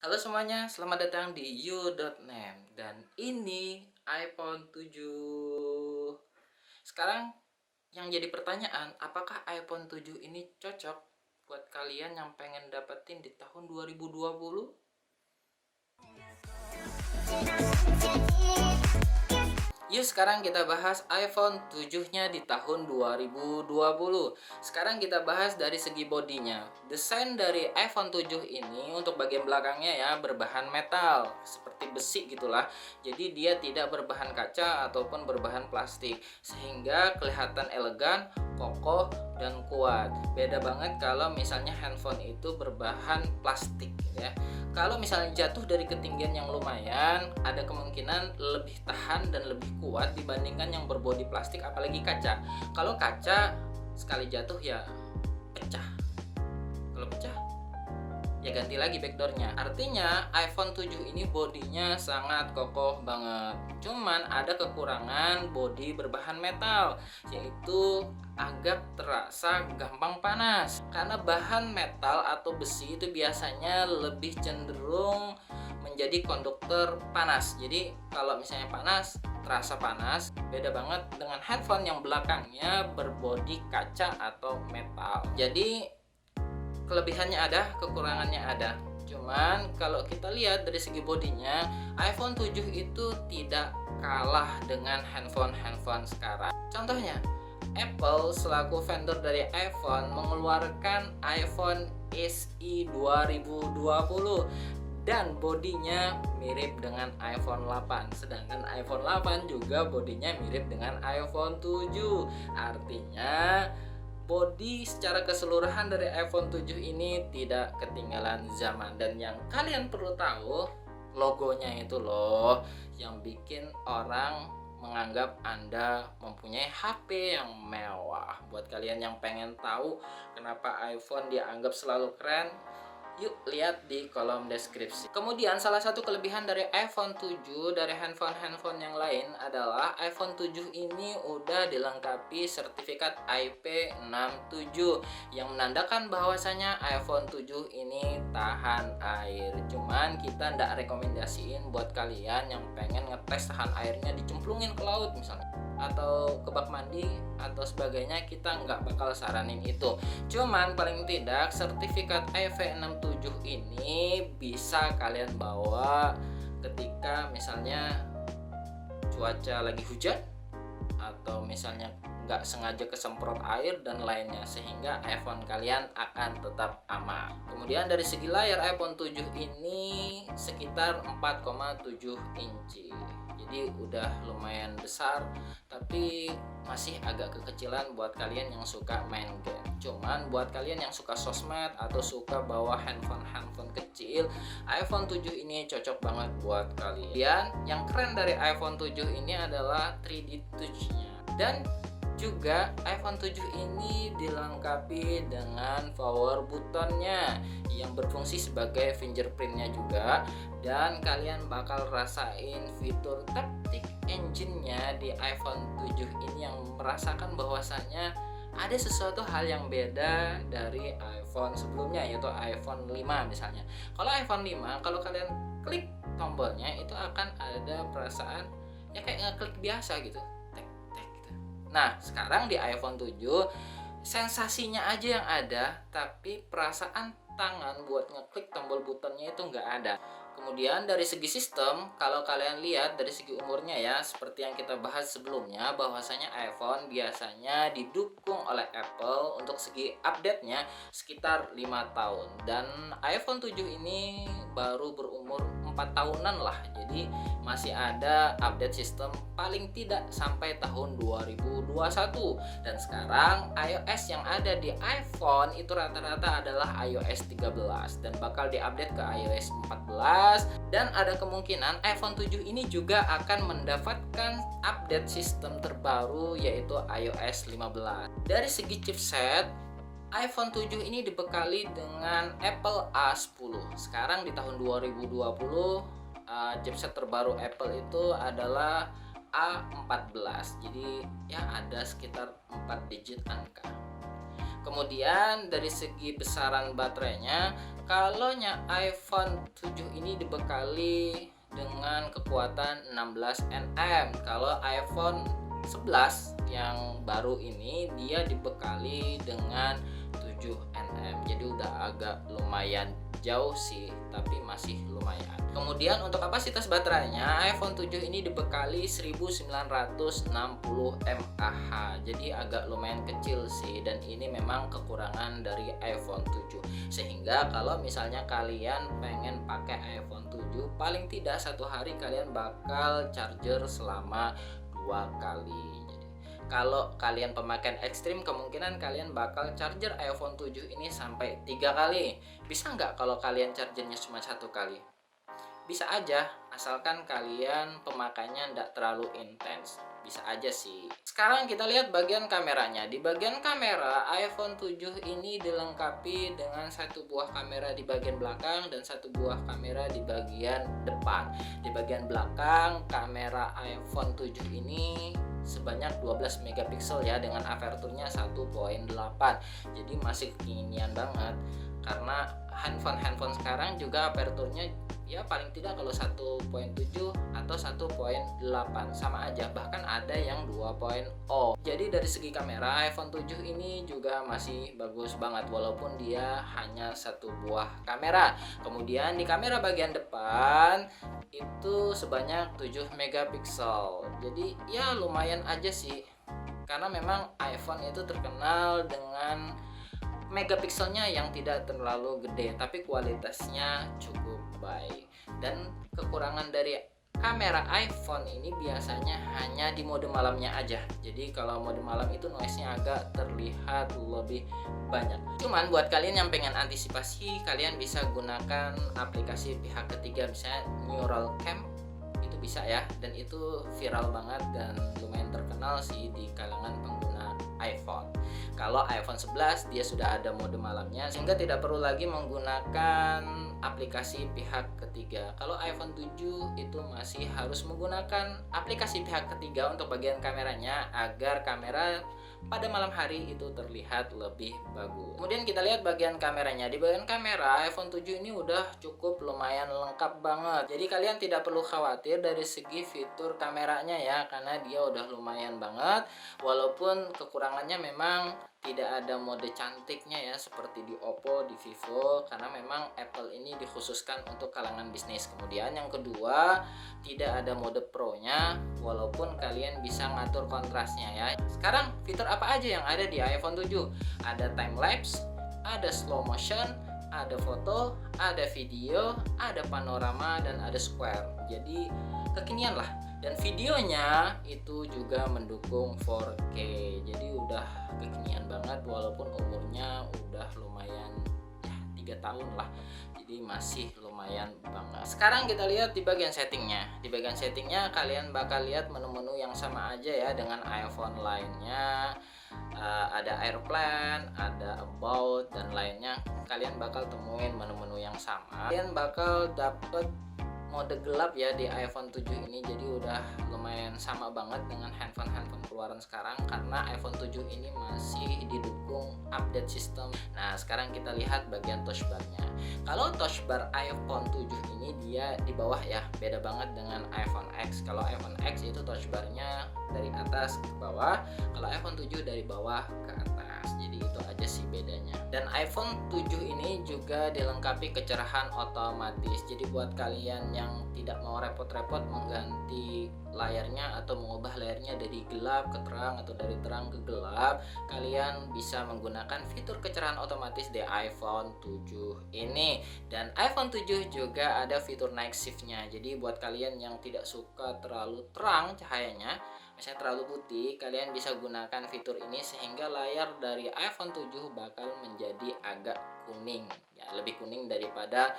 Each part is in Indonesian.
Halo semuanya, selamat datang di you.nem dan ini iPhone 7. Sekarang yang jadi pertanyaan, apakah iPhone 7 ini cocok buat kalian yang pengen dapetin di tahun 2020? Yuk sekarang kita bahas iPhone 7-nya di tahun 2020. Sekarang kita bahas dari segi bodinya. Desain dari iPhone 7 ini untuk bagian belakangnya ya berbahan metal, seperti besi gitulah. Jadi dia tidak berbahan kaca ataupun berbahan plastik, sehingga kelihatan elegan, kokoh, dan kuat. Beda banget kalau misalnya handphone itu berbahan plastik ya. Kalau misalnya jatuh dari ketinggian yang lumayan, ada kemungkinan lebih tahan dan lebih kuat dibandingkan yang berbodi plastik, apalagi kaca. Kalau kaca sekali jatuh ya pecah. Kalau pecah ya ganti lagi backdoornya. Artinya iPhone 7 ini bodinya sangat kokoh banget. Cuman ada kekurangan bodi berbahan metal, yaitu agak terasa gampang panas. Karena bahan metal atau besi itu biasanya lebih cenderung menjadi konduktor panas. Jadi kalau misalnya panas, terasa panas. Beda banget dengan handphone yang belakangnya berbodi kaca atau metal. Jadi kelebihannya ada, kekurangannya ada. Cuman kalau kita lihat dari segi bodinya, iPhone 7 itu tidak kalah dengan handphone sekarang. Contohnya, Apple selaku vendor dari iPhone mengeluarkan iPhone SE 2020 dan bodinya mirip dengan iPhone 8. Sedangkan iPhone 8 juga bodinya mirip dengan iPhone 7. Artinya body secara keseluruhan dari iPhone 7 ini tidak ketinggalan zaman. Dan yang kalian perlu tahu, logonya itu loh yang bikin orang menganggap Anda mempunyai HP yang mewah. Buat kalian yang pengen tahu kenapa iPhone dianggap selalu keren, yuk lihat di kolom deskripsi. Kemudian salah satu kelebihan dari iPhone 7 dari handphone yang lain adalah iPhone 7 ini udah dilengkapi sertifikat IP67 yang menandakan bahwasanya iPhone 7 ini tahan air. Cuman kita ndak rekomendasiin buat kalian yang pengen ngetes tahan airnya dicemplungin ke laut misalnya, atau ke bak mandi atau sebagainya, kita nggak bakal saranin itu. Cuman paling tidak sertifikat IP67 ini bisa kalian bawa ketika misalnya cuaca lagi hujan atau misalnya nggak sengaja kesemprot air dan lainnya, sehingga iPhone kalian akan tetap aman. Kemudian dari segi layar, iPhone 7 ini sekitar 4,7 inci. Jadi udah lumayan besar, tapi masih agak kekecilan buat kalian yang suka main game. Cuman buat kalian yang suka sosmed atau suka bawa handphone kecil, iPhone 7 ini cocok banget buat kalian. Dan yang keren dari iPhone 7 ini adalah 3D Touch-nya. Dan juga iPhone 7 ini dilengkapi dengan power buttonnya yang berfungsi sebagai fingerprintnya juga. Dan kalian bakal rasain fitur Taptic Engine-nya di iPhone 7 ini yang merasakan bahwasannya ada sesuatu hal yang beda dari iPhone sebelumnya, yaitu iPhone 5 misalnya. Kalau iPhone 5, kalau kalian klik tombolnya itu akan ada perasaan ya kayak ngeklik biasa gitu. Nah, sekarang di iPhone 7 sensasinya aja yang ada, tapi perasaan tangan buat ngeklik tombol buttonnya itu nggak ada. Kemudian dari segi sistem, kalau kalian lihat dari segi umurnya ya, seperti yang kita bahas sebelumnya, bahwasanya iPhone biasanya didukung oleh Apple untuk segi update-nya sekitar 5 tahun. Dan iPhone 7 ini baru berumur 4 tahunan lah, jadi masih ada update sistem paling tidak sampai tahun 2021. Dan sekarang iOS yang ada di iPhone itu rata-rata adalah iOS 13 dan bakal diupdate ke iOS 14, dan ada kemungkinan iPhone 7 ini juga akan mendapatkan update sistem terbaru yaitu iOS 15. Dari segi chipset, iPhone 7 ini dibekali dengan Apple A10. Sekarang di tahun 2020 chipset terbaru Apple itu adalah A14. Jadi ya ada sekitar 4 digit angka. Kemudian dari segi besaran baterainya, Kalau iPhone 7 ini dibekali dengan kekuatan 16 nm. Kalau iPhone 11 yang baru ini dia dibekali dengan 7 nm. Jadi udah agak lumayan jauh sih, tapi masih lumayan. Kemudian untuk kapasitas baterainya, iPhone 7 ini dibekali 1960 mAh. Jadi agak lumayan kecil sih, dan ini memang kekurangan dari iPhone 7. Sehingga kalau misalnya kalian pengen pakai iPhone 7, paling tidak satu hari kalian bakal charger selama 2 kali. Kalau kalian pemakaian ekstrim, kemungkinan kalian bakal charger iPhone 7 ini sampai 3 kali. Bisa nggak kalau kalian chargernya cuma 1 kali? Bisa aja, asalkan kalian pemakaiannya nggak terlalu intens. Bisa aja sih. Sekarang kita lihat bagian kameranya. Di bagian kamera, iPhone 7 ini dilengkapi dengan 1 buah kamera di bagian belakang dan 1 buah kamera di bagian depan. Di bagian belakang, kamera iPhone 7 ini sebanyak 12 megapiksel ya, dengan aperturnya 1.8. Jadi masih kekinian banget, karena handphone sekarang juga aperturnya ya paling tidak kalau 1.7 atau 1.8 sama aja, bahkan ada yang 2.0. Jadi dari segi kamera, iPhone 7 ini juga masih bagus banget walaupun dia hanya 1 buah kamera. Kemudian di kamera bagian depan itu sebanyak 7 megapiksel. Jadi ya lumayan aja sih, karena memang iPhone itu terkenal dengan megapikselnya yang tidak terlalu gede, tapi kualitasnya cukup baik. Dan kekurangan dari kamera iPhone ini biasanya hanya di mode malamnya aja. Jadi kalau mode malam itu noise-nya agak terlihat lebih banyak. Cuman buat kalian yang pengen antisipasi, kalian bisa gunakan aplikasi pihak ketiga, misalnya Neural Cam. Itu bisa ya, dan itu viral banget dan lumayan terkenal sih di kalangan pengguna iPhone. Kalau iPhone 11 dia sudah ada mode malamnya, sehingga tidak perlu lagi menggunakan aplikasi pihak ketiga. Kalau iPhone 7 itu masih harus menggunakan aplikasi pihak ketiga untuk bagian kameranya, agar kamera pada malam hari itu terlihat lebih bagus. Kemudian kita lihat bagian kameranya. Di bagian kamera, iPhone 7 ini udah cukup lumayan lengkap banget. Jadi kalian tidak perlu khawatir dari segi fitur kameranya ya, karena dia udah lumayan banget. Walaupun kekurangannya memang tidak ada mode cantiknya ya, seperti di Oppo, di Vivo, karena memang Apple ini dikhususkan untuk kalangan bisnis. Kemudian yang kedua, tidak ada mode Pro-nya, walaupun kalian bisa ngatur kontrasnya ya. Sekarang fitur apa aja yang ada di iPhone 7? Ada time lapse, ada slow motion, ada foto, ada video, ada panorama, dan ada square. Jadi kekinian lah. Dan videonya itu juga mendukung 4K. Jadi udah kekinian banget, walaupun umurnya udah lumayan ya 3 tahun lah. Jadi masih lumayan banget. Sekarang kita lihat di bagian settingnya. Di bagian settingnya kalian bakal lihat menu-menu yang sama aja ya dengan iPhone lainnya. Ada airplane, ada about, dan lainnya. Kalian bakal temuin menu-menu yang sama. Kalian bakal dapet mode gelap ya di iPhone 7 ini. Jadi udah lumayan sama banget dengan handphone keluaran sekarang, karena iPhone 7 ini masih didukung update sistem. Nah sekarang kita lihat bagian touchbar-nya. Kalau touchbar iPhone 7 ini dia di bawah ya, beda banget dengan iPhone X. Kalau iPhone X itu touchbar-nya dari atas ke bawah, kalau iPhone 7 dari bawah ke atas. Jadi itu aja sih bedanya. Dan iPhone 7 ini juga dilengkapi kecerahan otomatis. Jadi buat kalian yang tidak mau repot-repot mengganti layarnya atau mengubah layarnya dari gelap ke terang atau dari terang ke gelap, kalian bisa menggunakan fitur kecerahan otomatis di iPhone 7 ini. Dan iPhone 7 juga ada fitur night shift-nya. Jadi buat kalian yang tidak suka terlalu terang cahayanya, misalnya terlalu putih, kalian bisa gunakan fitur ini sehingga layar dari iPhone 7 bakal menjadi agak kuning ya, lebih kuning daripada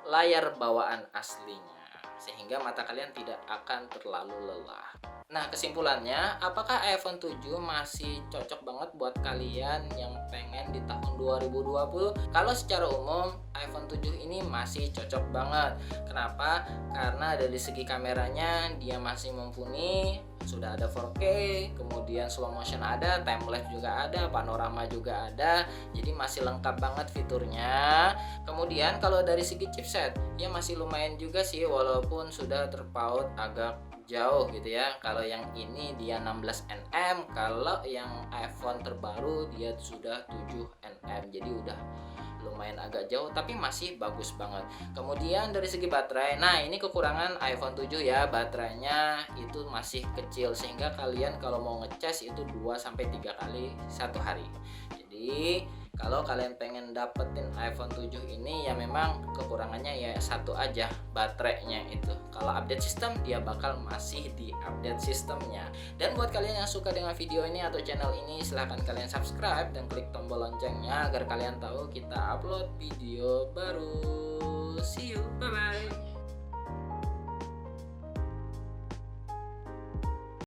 layar bawaan aslinya, sehingga mata kalian tidak akan terlalu lelah. Nah kesimpulannya, apakah iPhone 7 masih cocok banget buat kalian yang pengen di tahun 2020? Kalau secara umum iPhone 7 ini masih cocok banget. Kenapa? Karena dari segi kameranya dia masih mumpuni, sudah ada 4K, kemudian slow motion ada, time lapse juga ada, panorama juga ada. Jadi masih lengkap banget fiturnya. Kemudian kalau dari segi chipset ya masih lumayan juga sih, walaupun sudah terpaut agak jauh gitu ya. Kalau yang ini dia 16 nm, kalau yang iPhone terbaru dia sudah 7 nm. Jadi udah lumayan agak jauh, tapi masih bagus banget. Kemudian dari segi baterai, nah ini kekurangan iPhone 7 ya, baterainya itu masih kecil sehingga kalian kalau mau ngecas itu 2-3 kali satu hari. Jadi kalau kalian pengen dapetin iPhone 7 ini ya memang kekurangannya ya satu aja, baterainya itu. Kalau update sistem dia bakal masih di update sistemnya. Dan buat kalian yang suka dengan video ini atau channel ini, silahkan kalian subscribe dan klik tombol loncengnya agar kalian tahu kita upload video baru. See you, bye bye.